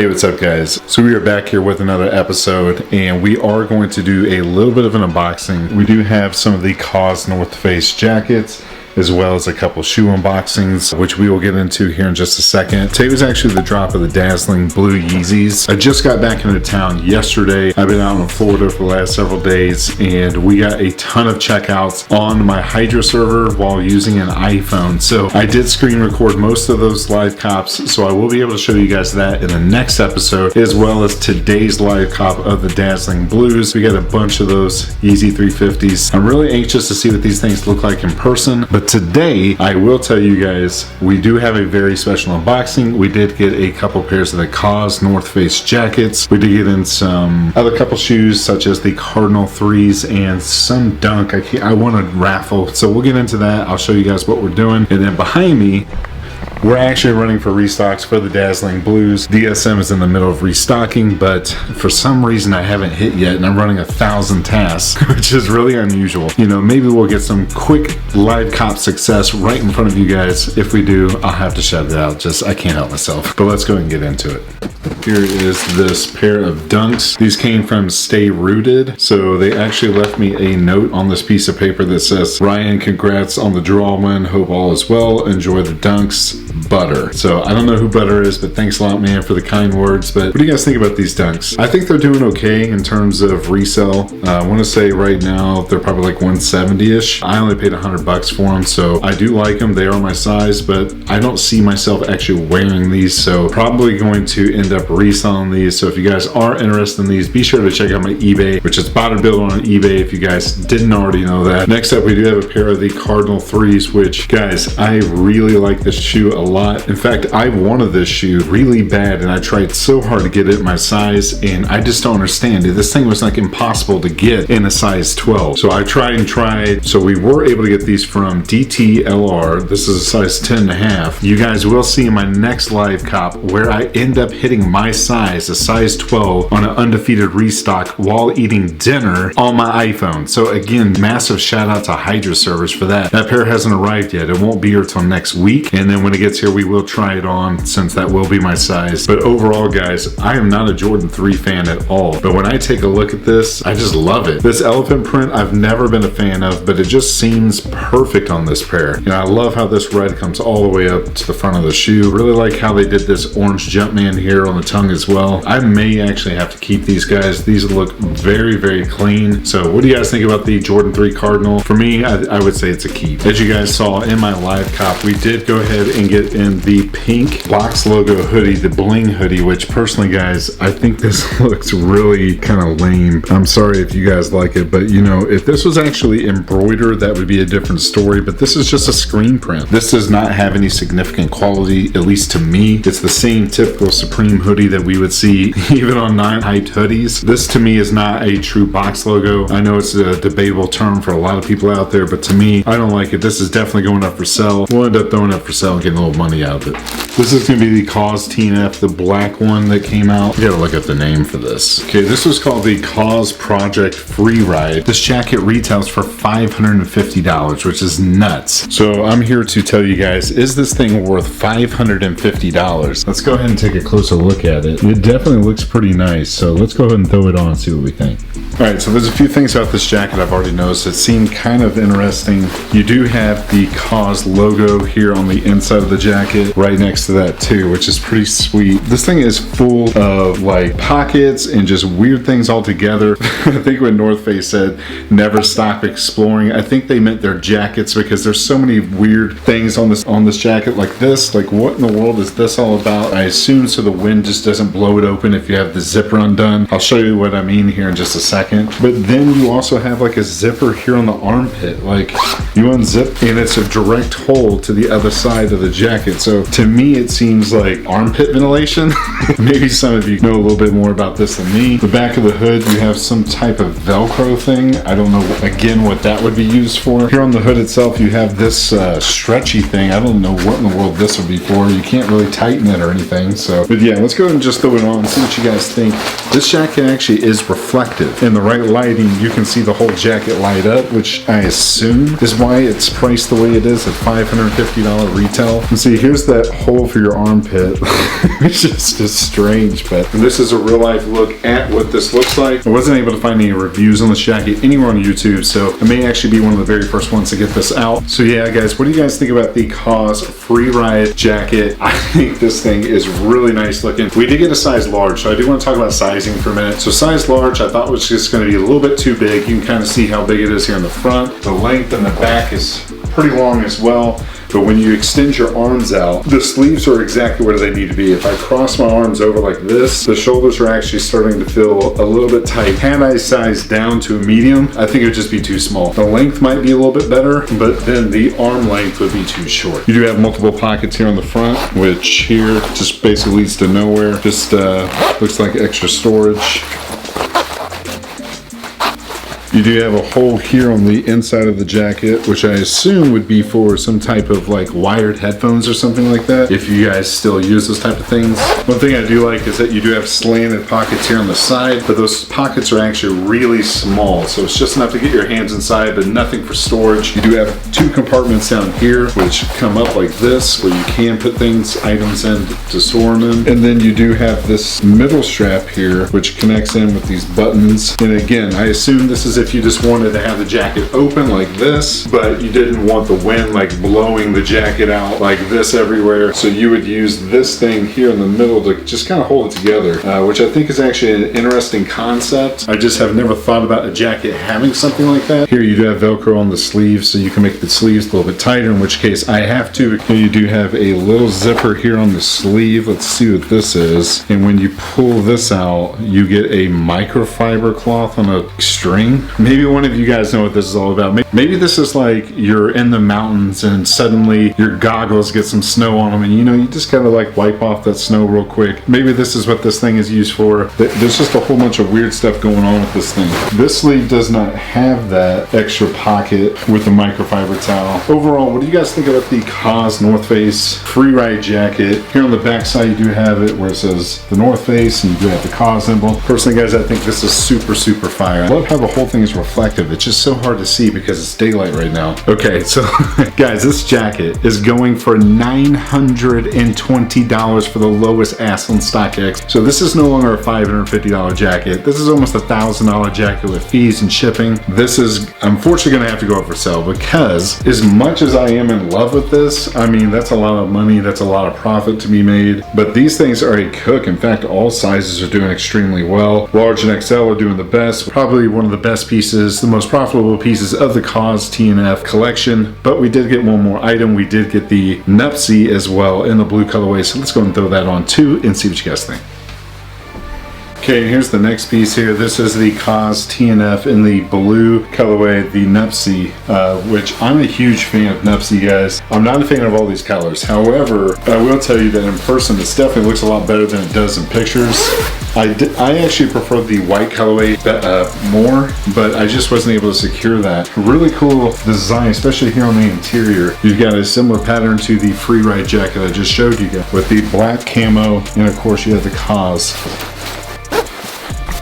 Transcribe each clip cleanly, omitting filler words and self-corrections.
Hey, what's up guys? So we are back here with another episode and we are going to do a little bit of an unboxing. We do have some of the Kaws North Face jackets, as well as a couple shoe unboxings, which we will get into here in just a second. Today was actually the drop of the dazzling blue Yeezys. I just got back into town yesterday. I've been out in Florida for the last several days, and we got a ton of checkouts on my Hydra server while using an iPhone. So I did screen record most of those live cops, so I will be able to show you guys that in the next episode, as well as today's live cop of the dazzling blues. We got a bunch of those Yeezy 350's. I'm really anxious to see what these things look like in person, but today, I will tell you guys, we do have a very special unboxing. We did get a couple pairs of the Kaws North Face jackets. We did get in some other couple shoes, such as the Cardinal 3s and some Dunk. I want to raffle, so we'll get into that. I'll show you guys what we're doing. And then behind me, we're actually running for restocks for the dazzling blues. DSM is in the middle of restocking, but for some reason I haven't hit yet, and I'm running 1,000 tasks, which is really unusual. You know, maybe we'll get some quick live cop success right in front of you guys. If we do, I'll have to shout it out. I can't help myself. But let's go ahead and get into it. Here is this pair of Dunks. These came from Stay Rooted. So they actually left me a note on this piece of paper that says, "Ryan, congrats on the draw win. Hope all is well. Enjoy the Dunks. Butter." So I don't know who Butter is, but thanks a lot, man, for the kind words. But what do you guys think about these Dunks? I think they're doing okay in terms of resale. I want to say right now they're probably like 170-ish. I only paid $100 for them, so I do like them. They are my size, but I don't see myself actually wearing these, so probably going to end up reselling these. So if you guys are interested in these, be sure to check out my eBay, which is bought and built on eBay, if you guys didn't already know that. Next up, we do have a pair of the Cardinal 3s, which, guys, I really like this shoe a lot. In fact, I wanted this shoe really bad, and I tried so hard to get it my size, and I just don't understand it. This thing was like impossible to get in a size 12. So I tried and tried. So we were able to get these from DTLR. This is a size 10.5. You guys will see in my next live cop where I end up hitting my size, a size 12, on an undefeated restock while eating dinner on my iPhone. So again, massive shout out to Hydra servers for that. That pair hasn't arrived yet. It won't be here till next week, and then when it gets here, we will try it on, since that will be my size. But overall, guys, I am not a Jordan 3 fan at all, but when I take a look at this, I just love it. This elephant print I've never been a fan of, but it just seems perfect on this pair. You know, I love how this red comes all the way up to the front of the shoe. Really like how they did this orange Jumpman here on the tongue as well. I may actually have to keep these guys. These look very, very clean. So what do you guys think about the Jordan 3 Cardinal? For me, I would say it's a keep. As you guys saw in my live cop, we did go ahead and get in the pink box logo hoodie, the Bling hoodie, which personally, guys, I think this looks really kind of lame. I'm sorry if you guys like it, but you know, if this was actually embroidered, that would be a different story, but this is just a screen print. This does not have any significant quality, at least to me. It's the same typical Supreme hoodie that we would see even on non-hyped hoodies. This to me is not a true box logo. I know it's a debatable term for a lot of people out there, but to me, I don't like it. This is definitely going up for sale. We'll end up throwing up for sale and getting a little money out of it. This is going to be the Kaws TNF, the black one that came out. You gotta look at the name for this. Okay, this was called the Kaws Project Freeride. This jacket retails for $550, which is nuts. So I'm here to tell you guys, is this thing worth $550? Let's go ahead and take a closer look at it. It definitely looks pretty nice, so let's go ahead and throw it on and see what we think. Alright, so there's a few things about this jacket I've already noticed that seem kind of interesting. You do have the Kaws logo here on the inside of the jacket, right next to that too, which is pretty sweet. This thing is full of like pockets and just weird things all together. I think when North Face said never stop exploring, I think they meant their jackets, because there's so many weird things on this jacket like this. Like, what in the world is this all about? I assume so the wind just doesn't blow it open if you have the zipper undone. I'll show you what I mean here in just a second. But then you also have like a zipper here on the armpit. Like, you unzip and it's a direct hole to the other side of the jacket. So to me, it seems like armpit ventilation. Maybe some of you know a little bit more about this than me. The back of the hood, you have some type of Velcro thing. I don't know, again, what that would be used for. Here on the hood itself, you have this stretchy thing. I don't know what in the world this would be for. You can't really tighten it or anything. So, but yeah, let's go ahead and just throw it on and see what you guys think. This jacket actually is reflective, and the the right lighting, you can see the whole jacket light up, which I assume is why it's priced the way it is at $550 retail. And see, here's that hole for your armpit. It's just strange, but this is a real life look at what this looks like. I wasn't able to find any reviews on this jacket anywhere on YouTube, so I may actually be one of the very first ones to get this out. So yeah, guys, what do you guys think about the Kaws Freeride jacket? I think this thing is really nice looking. We did get a size large, so I do want to talk about sizing for a minute. So size large, I thought was just going to be a little bit too big. You can kind of see how big it is here in the front. The length in the back is pretty long as well. But when you extend your arms out, the sleeves are exactly where they need to be. If I cross my arms over like this, the shoulders are actually starting to feel a little bit tight. Had I sized down to a medium, I think it would just be too small. The length might be a little bit better, but then the arm length would be too short. You do have multiple pockets here on the front, which here just basically leads to nowhere. Just looks like extra storage. You do have a hole here on the inside of the jacket, which I assume would be for some type of like wired headphones or something like that, if you guys still use those type of things. One thing I do like is that you do have slanted pockets here on the side, but those pockets are actually really small, so it's just enough to get your hands inside, but nothing for storage. You do have two compartments down here, which come up like this, where you can put things, items in to store them in. And then you do have this middle strap here, which connects in with these buttons. And again, I assume this is if you just wanted to have the jacket open like this, but you didn't want the wind like blowing the jacket out like this everywhere. So you would use this thing here in the middle to just kind of hold it together, which I think is actually an interesting concept. I just have never thought about a jacket having something like that. Here you do have Velcro on the sleeves, so you can make the sleeves a little bit tighter, in which case I have to. Here you do have a little zipper here on the sleeve. Let's see what this is. And when you pull this out, you get a microfiber cloth on a string. Maybe one of you guys know what this is all about. Maybe this is like you're in the mountains and suddenly your goggles get some snow on them, and you just gotta like wipe off that snow real quick. Maybe this is what this thing is used for. There's just a whole bunch of weird stuff going on with this thing. This sleeve does not have that extra pocket with the microfiber towel. Overall, what do you guys think about the Kaws North Face Freeride jacket? Here on the back side, you do have it where it says the North Face, and you do have the Kaws symbol. Personally, guys, I think this is super fire. I love how the whole thing is reflective. It's just so hard to see because it's daylight right now. Okay, so guys, this jacket is going for $920 for the lowest ass on StockX. So this is no longer a $550 jacket. This is almost $1,000 jacket with fees and shipping. This is unfortunately gonna have to go up for sale, because as much as I am in love with this, I mean, that's a lot of money, that's a lot of profit to be made, but these things are ACook. In fact, all sizes are doing extremely well. Large and XL are doing the best. Probably one of the best pieces, the most profitable pieces of the Kaws TNF collection. But we did get one more item. We did get the Nuptse as well in the blue colorway, so let's go and throw that on too and see what you guys think. Okay, here's the next piece here. This is the Kaws TNF in the blue colorway, the Nuptse, which I'm a huge fan of Nuptse, guys. I'm not a fan of all these colors. However, I will tell you that in person, this definitely looks a lot better than it does in pictures. I actually prefer the white colorway more, but I just wasn't able to secure that. Really cool design, especially here on the interior. You've got a similar pattern to the Freeride jacket I just showed you guys, with the black camo, and of course you have the Kaws.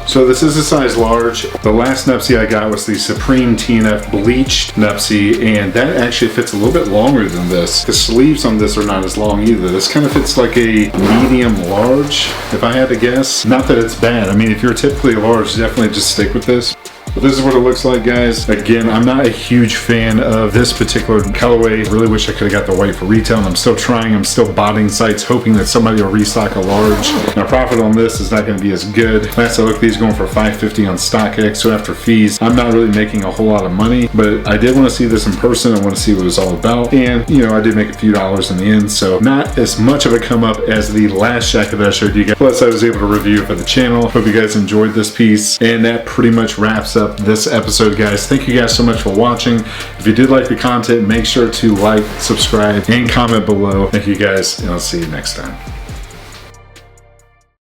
So this is a size large. The last Nuptse I got was the Supreme TNF bleached Nuptse, and that actually fits a little bit longer than this. The sleeves on this are not as long either. This kind of fits like a medium large, if I had to guess. Not that it's bad. I mean, if you're typically a large, definitely just stick with this. But this is what it looks like, guys. Again, I'm not a huge fan of this particular colorway. I really wish I could have got the white for retail, and I'm still trying. I'm still botting sites, hoping that somebody will restock a large. Now, profit on this is not going to be as good. Last I looked, these going for $550 on StockX, so after fees, I'm not really making a whole lot of money, but I did want to see this in person. I want to see what it was all about, and I did make a few dollars in the end, so not as much of a come up as the last jacket that I showed you guys. Plus, I was able to review it for the channel. Hope you guys enjoyed this piece, and that pretty much wraps up this episode, guys. Thank you guys so much for watching. If you did like the content, make sure to like, subscribe, and comment below. Thank you guys, and I'll see you next time.